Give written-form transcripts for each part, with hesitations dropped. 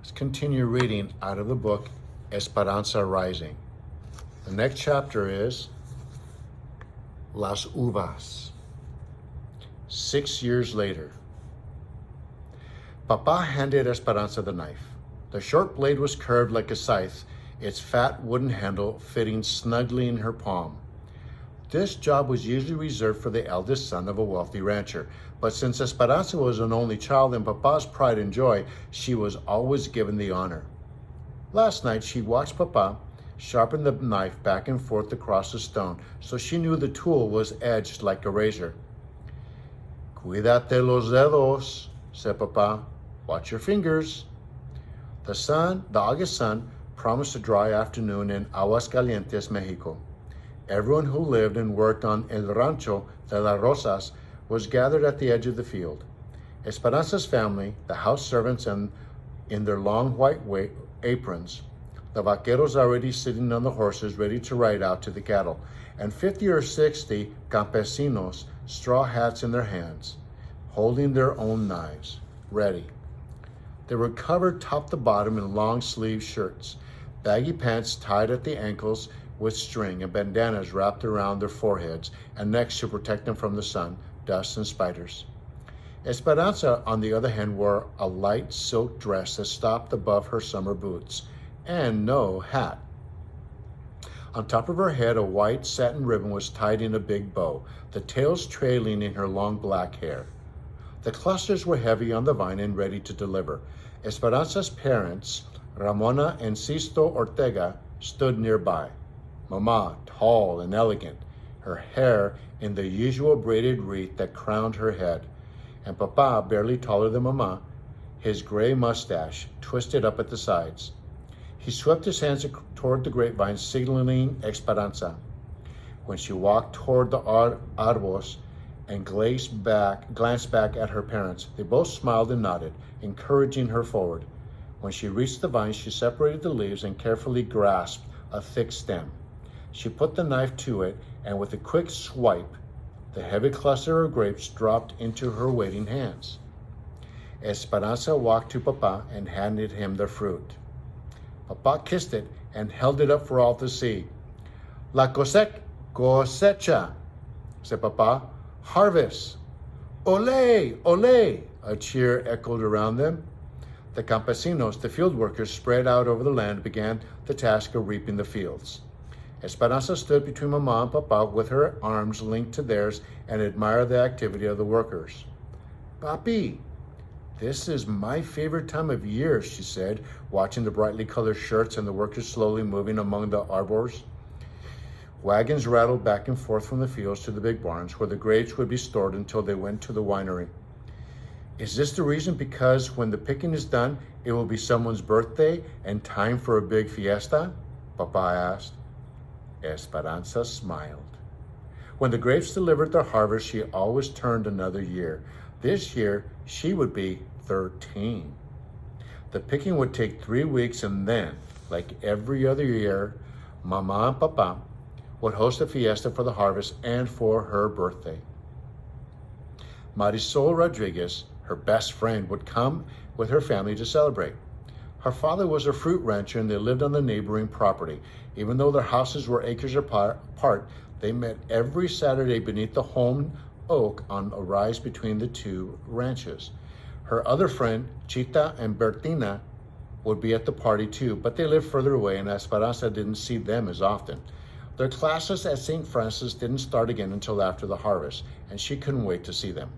Let's continue reading out of the book Esperanza Rising. The next chapter is Las Uvas. 6 years later. Papa handed Esperanza the knife. The short blade was curved like a scythe, its fat wooden handle fitting snugly in her palm. This job was usually reserved for the eldest son of a wealthy rancher, but since Esperanza was an only child and Papa's pride and joy, she was always given the honor. Last night she watched Papa sharpen the knife back and forth across the stone, so she knew the tool was edged like a razor. Cuídate los dedos, said Papa. Watch your fingers. The August sun, promised a dry afternoon in Aguascalientes, Mexico. Everyone who lived and worked on El Rancho de las Rosas was gathered at the edge of the field. Esperanza's family, the house servants and in their long white aprons, the vaqueros already sitting on the horses ready to ride out to the cattle, and 50 or 60 campesinos, straw hats in their hands, holding their own knives, ready. They were covered top to bottom in long-sleeved shirts, baggy pants tied at the ankles with string, and bandanas wrapped around their foreheads and necks to protect them from the sun, dust, and spiders. Esperanza, on the other hand, wore a light silk dress that stopped above her summer boots, and no hat. On top of her head, a white satin ribbon was tied in a big bow, the tails trailing in her long black hair. The clusters were heavy on the vine and ready to deliver. Esperanza's parents, Ramona and Sisto Ortega, stood nearby. Mama, tall and elegant, her hair in the usual braided wreath that crowned her head, and Papa, barely taller than Mama, his gray mustache twisted up at the sides. He swept his hands toward the grapevine, signaling Esperanza. When she walked toward the arbos and glanced back at her parents, they both smiled and nodded, encouraging her forward. When she reached the vine, she separated the leaves and carefully grasped a thick stem. She put the knife to it, and with a quick swipe, the heavy cluster of grapes dropped into her waiting hands. Esperanza walked to Papa and handed him the fruit. Papa kissed it and held it up for all to see. La cosecha, said Papa. Harvest. Ole, ole, a cheer echoed around them. The campesinos, the field workers, spread out over the land, began the task of reaping the fields. Esperanza stood between Mama and Papa with her arms linked to theirs and admired the activity of the workers. Papi, this is my favorite time of year, she said, watching the brightly colored shirts and the workers slowly moving among the arbors. Wagons rattled back and forth from the fields to the big barns where the grapes would be stored until they went to the winery. Is this the reason? Because when the picking is done, it will be someone's birthday and time for a big fiesta? Papa asked. Esperanza smiled. When the grapes delivered their harvest, she always turned another year. This year, she would be 13. The picking would take 3 weeks, and then, like every other year, Mama and Papa would host a fiesta for the harvest and for her birthday. Marisol Rodriguez, her best friend, would come with her family to celebrate. Her father was a fruit rancher and they lived on the neighboring property. Even though their houses were acres apart, they met every Saturday beneath the home oak on a rise between the two ranches. Her other friend, Chita and Bertina, would be at the party too, but they lived further away and Esperanza didn't see them as often. Their classes at St. Francis didn't start again until after the harvest, and she couldn't wait to see them.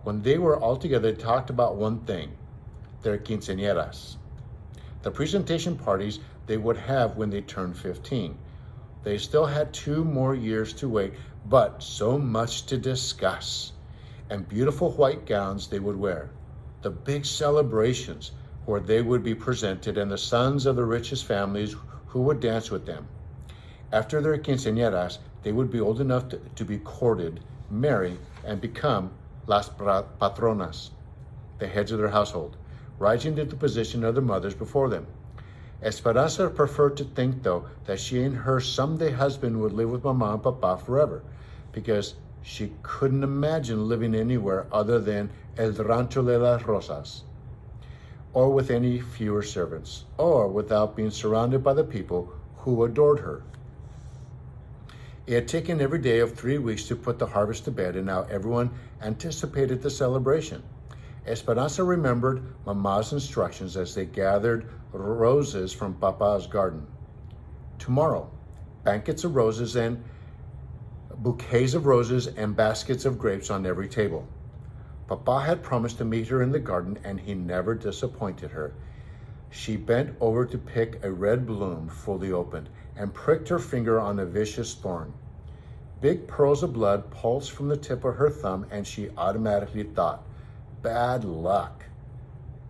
When they were all together, they talked about one thing, their quinceañeras, the presentation parties they would have when they turned 15. They still had 2 more years to wait, but so much to discuss, and beautiful white gowns they would wear, the big celebrations where they would be presented, and the sons of the richest families who would dance with them. After their quinceañeras, they would be old enough to be courted, marry, and become las patronas, the heads of their household, rising to the position of their mothers before them. Esperanza preferred to think, though, that she and her someday husband would live with Mama and Papa forever, because she couldn't imagine living anywhere other than El Rancho de las Rosas. or with any fewer servants, or without being surrounded by the people who adored her. It had taken every day of 3 weeks to put the harvest to bed, and now everyone anticipated the celebration. Esperanza remembered Mama's instructions as they gathered roses from Papa's garden. Tomorrow, bouquets of roses and bouquets of roses and baskets of grapes on every table. Papa had promised to meet her in the garden, and he never disappointed her. She bent over to pick a red bloom fully opened and pricked her finger on a vicious thorn. Big pearls of blood pulsed from the tip of her thumb, and she automatically thought, "Bad luck."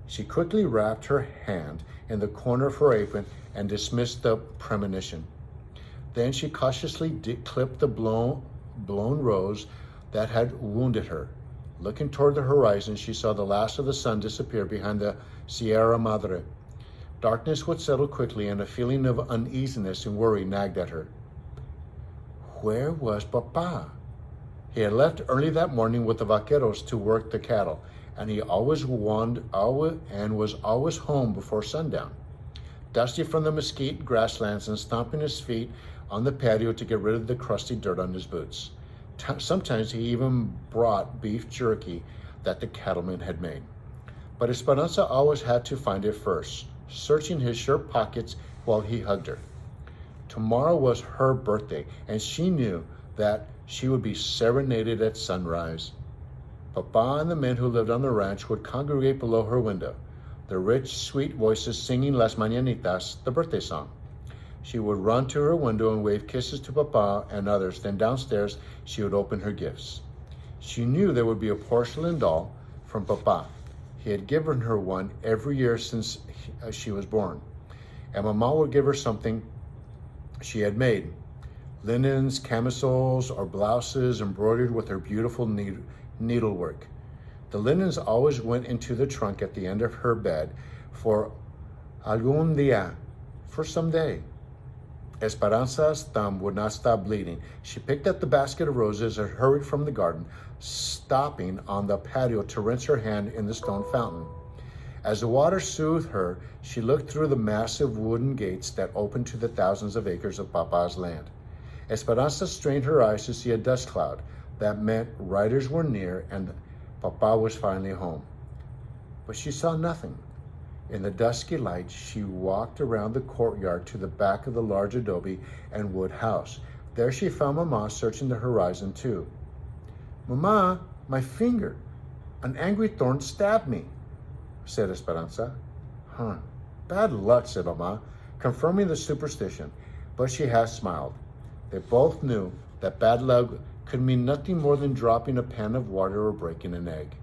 She quickly wrapped her hand in the corner of her apron and dismissed the premonition. Then she cautiously clipped the blown rose that had wounded her. Looking toward the horizon, she saw the last of the sun disappear behind the Sierra Madre. Darkness would settle quickly, and a feeling of uneasiness and worry nagged at her. Where was Papa? He had left early that morning with the vaqueros to work the cattle, and he was always home before sundown. Dusty from the mesquite grasslands and stomping his feet on the patio to get rid of the crusty dirt on his boots. Sometimes he even brought beef jerky that the cattleman had made. But Esperanza always had to find it first, searching his shirt pockets while he hugged her. Tomorrow was her birthday, and she knew that she would be serenaded at sunrise. Papa and the men who lived on the ranch would congregate below her window, their rich, sweet voices singing Las Mañanitas, the birthday song. She would run to her window and wave kisses to Papa and others. Then downstairs, she would open her gifts. She knew there would be a porcelain doll from Papa. He had given her one every year since she was born. And Mama would give her something she had made. Linens, camisoles, or blouses embroidered with her beautiful needlework. The linens always went into the trunk at the end of her bed for algún día, for some day. Esperanza's thumb would not stop bleeding. She picked up the basket of roses and hurried from the garden, stopping on the patio to rinse her hand in the stone fountain. As the water soothed her, she looked through the massive wooden gates that opened to the thousands of acres of Papa's land. Esperanza strained her eyes to see a dust cloud. That meant riders were near and Papa was finally home. But she saw nothing. In the dusky light, she walked around the courtyard to the back of the large adobe and wood house. There she found Mama searching the horizon too. "Mama, my finger. An angry thorn stabbed me," said Esperanza. Bad luck," said Mama, confirming the superstition, but she half smiled. They both knew that bad luck could mean nothing more than dropping a pan of water or breaking an egg.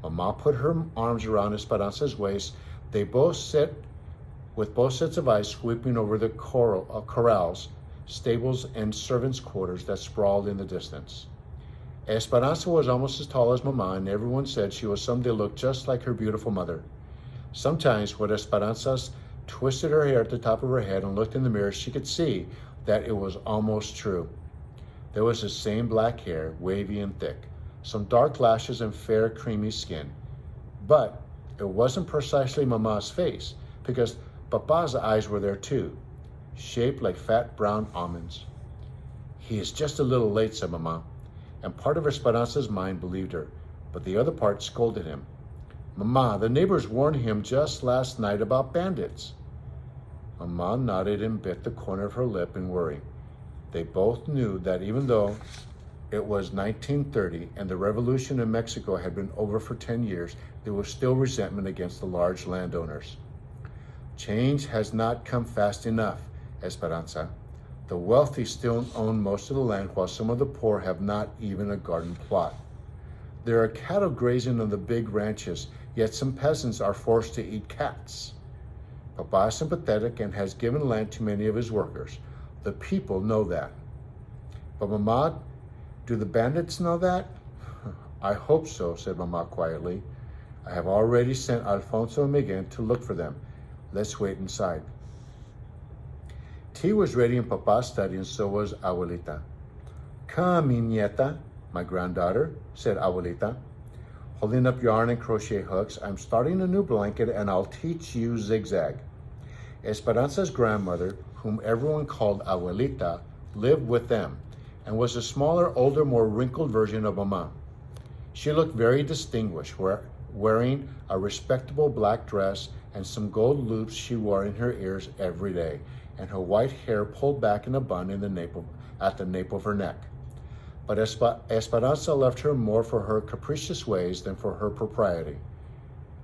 Mama put her arms around Esperanza's waist. They both sat with both sets of eyes sweeping over the corrals, stables, and servants' quarters that sprawled in the distance. Esperanza was almost as tall as Mama, and everyone said she would someday look just like her beautiful mother. Sometimes when Esperanza twisted her hair at the top of her head and looked in the mirror, she could see that it was almost true. There was the same black hair, wavy and thick, some dark lashes and fair, creamy skin. But it wasn't precisely Mama's face, because Papa's eyes were there too, shaped like fat brown almonds. "He is just a little late," said Mama, and part of Esperanza's mind believed her, but the other part scolded him. "Mama, the neighbors warned him just last night about bandits." Mama nodded and bit the corner of her lip in worry. They both knew that even though it was 1930 and the revolution in Mexico had been over for 10 years, there was still resentment against the large landowners. "Change has not come fast enough, Esperanza. The wealthy still own most of the land, while some of the poor have not even a garden plot. There are cattle grazing on the big ranches, yet some peasants are forced to eat cats. Papa is sympathetic and has given land to many of his workers. The people know that. But Mama, do the bandits know that?" "I hope so," said Mama quietly. "I have already sent Alfonso and Miguel to look for them. Let's wait inside." Tea was ready in Papa's study, and so was Abuelita. "Come, mi nieta, my granddaughter," said Abuelita. holding up yarn and crochet hooks. I'm starting a new blanket and I'll teach you zigzag. Esperanza's grandmother, whom everyone called Abuelita, lived with them and was a smaller, older, more wrinkled version of Mama. She looked very distinguished, wearing a respectable black dress and some gold loops she wore in her ears every day, and her white hair pulled back in a bun at the nape of her neck. But Esperanza loved her more for her capricious ways than for her propriety.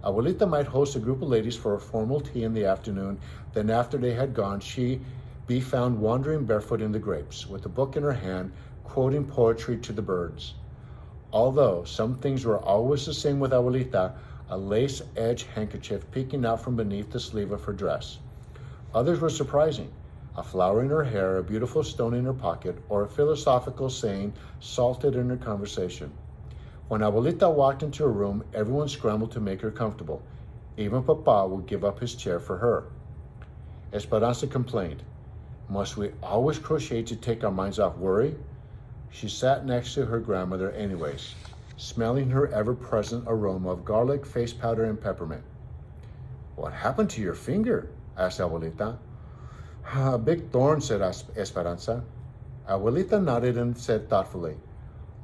Abuelita might host a group of ladies for a formal tea in the afternoon, then after they had gone, she'd be found wandering barefoot in the grapes, with a book in her hand, quoting poetry to the birds. Although some things were always the same with Abuelita, a lace-edged handkerchief peeking out from beneath the sleeve of her dress. Others were surprising: a flower in her hair, a beautiful stone in her pocket, or a philosophical saying salted in her conversation. When Abuelita walked into a room, everyone scrambled to make her comfortable. Even Papa would give up his chair for her. Esperanza complained, "Must we always crochet to take our minds off worry?" She sat next to her grandmother anyways, smelling her ever-present aroma of garlic, face powder, and peppermint. "What happened to your finger?" asked Abuelita. "A big thorn," said Esperanza. Abuelita nodded and said thoughtfully,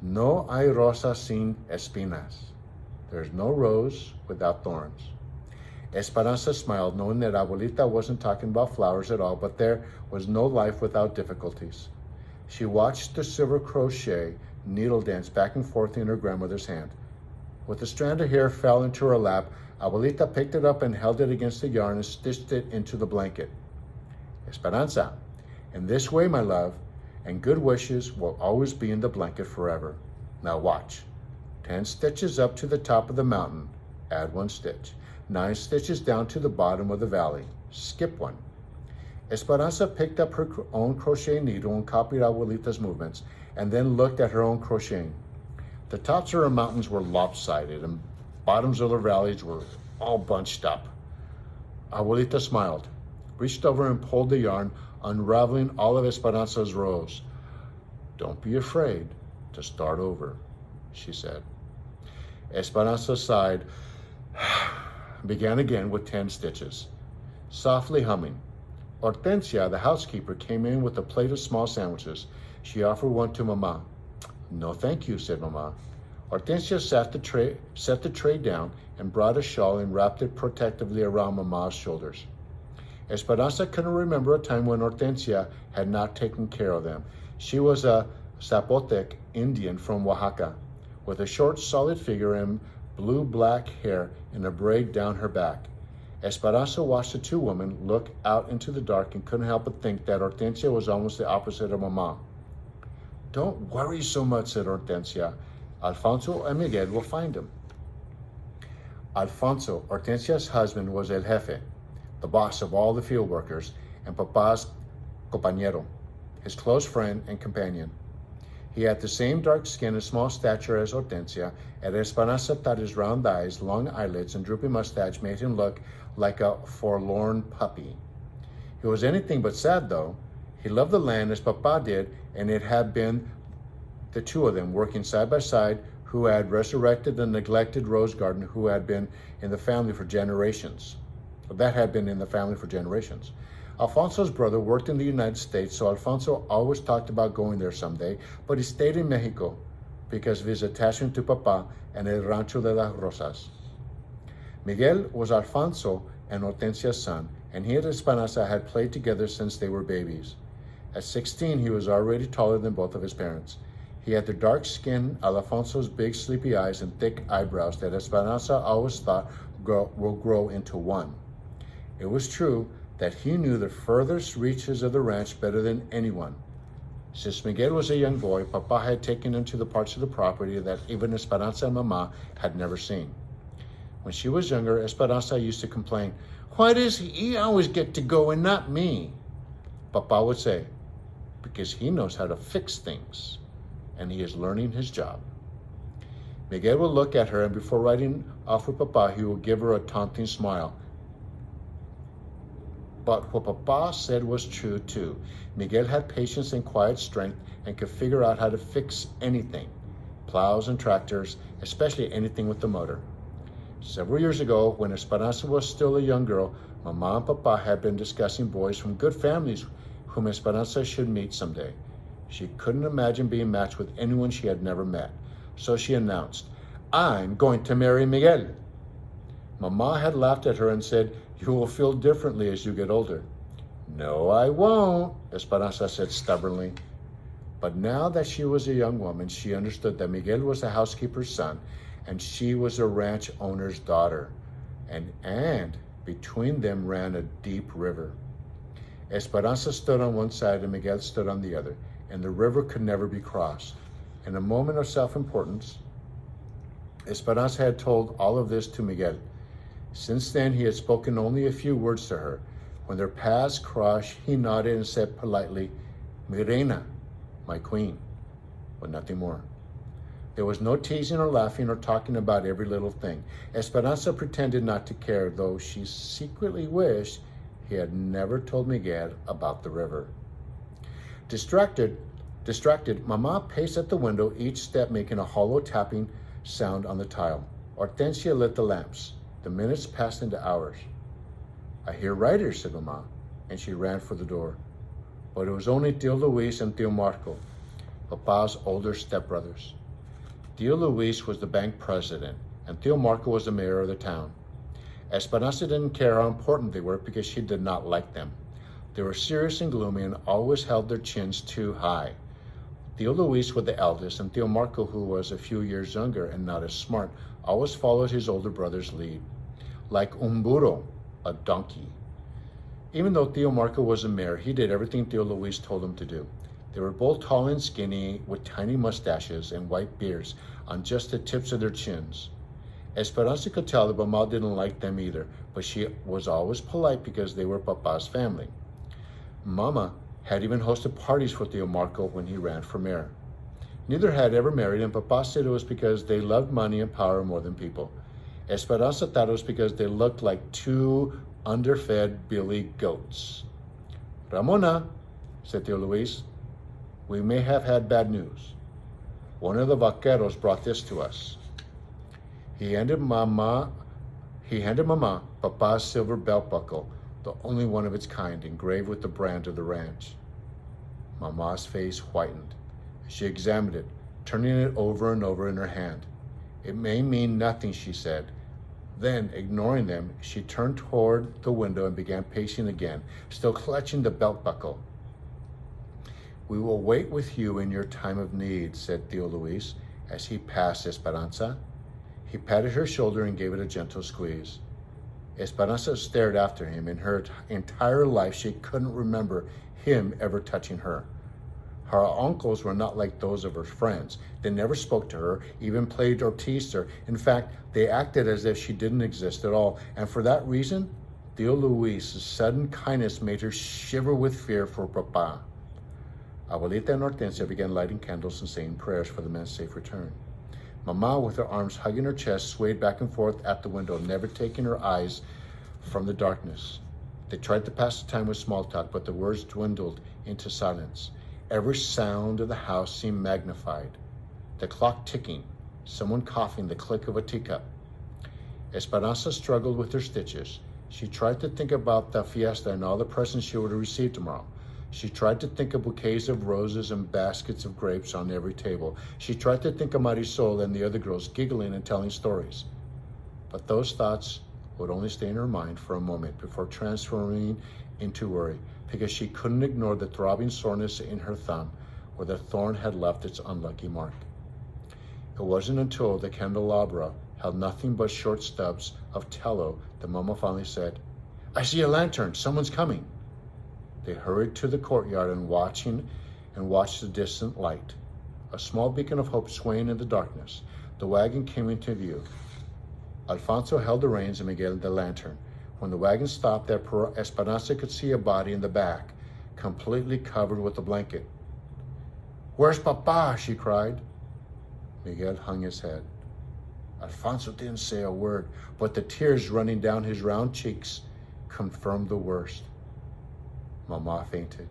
"No hay rosa sin espinas." There's no rose without thorns. Esperanza smiled, knowing that Abuelita wasn't talking about flowers at all, but there was no life without difficulties. She watched the silver crochet needle dance back and forth in her grandmother's hand. With a strand of hair fell into her lap, Abuelita picked it up and held it against the yarn and stitched it into the blanket. "Esperanza, in this way, my love, and good wishes will always be in the blanket forever. Now watch. 10 stitches up to the top of the mountain, add 1 stitch. 9 stitches down to the bottom of the valley, skip 1. Esperanza picked up her own crochet needle and copied Abuelita's movements, and then looked at her own crocheting. The tops of her mountains were lopsided, and bottoms of the valleys were all bunched up. Abuelita smiled, reached over and pulled the yarn, unraveling all of Esperanza's rows. "Don't be afraid to start over," she said. Esperanza sighed, began again with 10 stitches. Softly humming, Hortensia, the housekeeper, came in with a plate of small sandwiches. She offered one to Mama. "No, thank you," said Mama. Hortensia set the tray down and brought a shawl and wrapped it protectively around Mama's shoulders. Esperanza couldn't remember a time when Hortensia had not taken care of them. She was a Zapotec Indian from Oaxaca, with a short, solid figure and blue-black hair in a braid down her back. Esperanza watched the two women look out into the dark and couldn't help but think that Hortensia was almost the opposite of Mama. "Don't worry so much," said Hortensia. "Alfonso and Miguel will find him." Alfonso, Hortensia's husband, was el jefe, the boss of all the field workers, and Papa's compañero, his close friend and companion. He had the same dark skin and small stature as Hortensia, and Esperanza thought his round eyes, long eyelids, and drooping mustache made him look like a forlorn puppy. He was anything but sad, though. He loved the land as Papa did, and it had been the two of them working side by side who had resurrected the neglected rose garden who had been in the family for generations. That had been in the family for generations. Alfonso's brother worked in the United States, so Alfonso always talked about going there someday, but he stayed in Mexico because of his attachment to Papa and El Rancho de las Rosas. Miguel was Alfonso and Hortensia's son, and he and Esperanza had played together since they were babies. At 16, he was already taller than both of his parents. He had the dark skin, Alfonso's big sleepy eyes, and thick eyebrows that Esperanza always thought will grow into one. It was true that he knew the furthest reaches of the ranch better than anyone. Since Miguel was a young boy, Papa had taken him to the parts of the property that even Esperanza and Mama had never seen. When she was younger, Esperanza used to complain, "Why does he always get to go and not me?" Papa would say, "Because he knows how to fix things, and he is learning his job." Miguel would look at her, and before riding off with Papa, he would give her a taunting smile. But what Papa said was true, too. Miguel had patience and quiet strength and could figure out how to fix anything, plows and tractors, especially anything with the motor. Several years ago, when Esperanza was still a young girl, Mama and Papa had been discussing boys from good families whom Esperanza should meet someday. She couldn't imagine being matched with anyone she had never met, so she announced, "I'm going to marry Miguel." Mama had laughed at her and said, "You will feel differently as you get older." "No, I won't," Esperanza said stubbornly. But now that she was a young woman, she understood that Miguel was a housekeeper's son and she was a ranch owner's daughter. And between them ran a deep river. Esperanza stood on one side and Miguel stood on the other, and the river could never be crossed. In a moment of self-importance, Esperanza had told all of this to Miguel. Since then, he had spoken only a few words to her. When their paths crossed, he nodded and said politely, "Mi reina," my queen, but nothing more. There was no teasing or laughing or talking about every little thing. Esperanza pretended not to care, though she secretly wished he had never told Miguel about the river. Distracted, Mama paced at the window, each step making a hollow tapping sound on the tile. Hortensia lit the lamps. The minutes passed into hours. "I hear riders," said Mama, and she ran for the door. But it was only Tio Luis and Tio Marco, Papa's older stepbrothers. Tio Luis was the bank president, and Tio Marco was the mayor of the town. Esperanza didn't care how important they were because she did not like them. They were serious and gloomy and always held their chins too high. Tio Luis was the eldest, and Tio Marco, who was a few years younger and not as smart, always followed his older brother's lead. Like un burro, a donkey. Even though Tio Marco was a mayor, he did everything Tio Luis told him to do. They were both tall and skinny, with tiny mustaches and white beards on just the tips of their chins. Esperanza could tell that Mama didn't like them either, but she was always polite because they were Papa's family. Mama had even hosted parties for Tio Marco when he ran for mayor. Neither had ever married, and Papa said it was because they loved money and power more than people. Esperanza thought it was because they looked like two underfed billy goats. "Ramona," said Tio Luis, "we may have had bad news. One of the vaqueros brought this to us." He handed Mama Papa's silver belt buckle, the only one of its kind, engraved with the brand of the ranch. Mama's face whitened. She examined it, turning it over and over in her hand. "It may mean nothing," she said. Then, ignoring them, she turned toward the window and began pacing again, still clutching the belt buckle. "We will wait with you in your time of need," said Tio Luis as he passed Esperanza. He patted her shoulder and gave it a gentle squeeze. Esperanza stared after him. In her entire life, she couldn't remember him ever touching her. Her uncles were not like those of her friends. They never spoke to her, even played or teased her. In fact, they acted as if she didn't exist at all. And for that reason, Tio Luis's sudden kindness made her shiver with fear for Papa. Abuelita and Hortensia began lighting candles and saying prayers for the man's safe return. Mama, with her arms hugging her chest, swayed back and forth at the window, never taking her eyes from the darkness. They tried to pass the time with small talk, but the words dwindled into silence. Every sound of the house seemed magnified. The clock ticking, someone coughing, the click of a teacup. Esperanza struggled with her stitches. She tried to think about the fiesta and all the presents she would receive tomorrow. She tried to think of bouquets of roses and baskets of grapes on every table. She tried to think of Marisol and the other girls giggling and telling stories. But those thoughts would only stay in her mind for a moment before transforming into worry, because she couldn't ignore the throbbing soreness in her thumb where the thorn had left its unlucky mark. It wasn't until the candelabra held nothing but short stubs of tallow that Mama finally said, "I see a lantern, someone's coming." They hurried to the courtyard and watched the distant light, a small beacon of hope swaying in the darkness. The wagon came into view. Alfonso held the reins and Miguel the lantern. When the wagon stopped, Esperanza could see a body in the back, completely covered with a blanket. "Where's Papa?" she cried. Miguel hung his head. Alfonso didn't say a word, but the tears running down his round cheeks confirmed the worst. Mama fainted.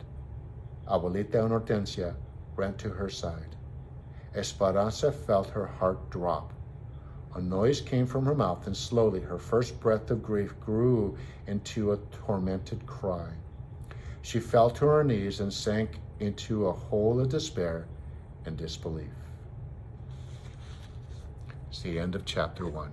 Abuelita and Hortensia ran to her side. Esperanza felt her heart drop. A noise came from her mouth, and slowly her first breath of grief grew into a tormented cry. She fell to her knees and sank into a hole of despair and disbelief. It's the end of chapter 1.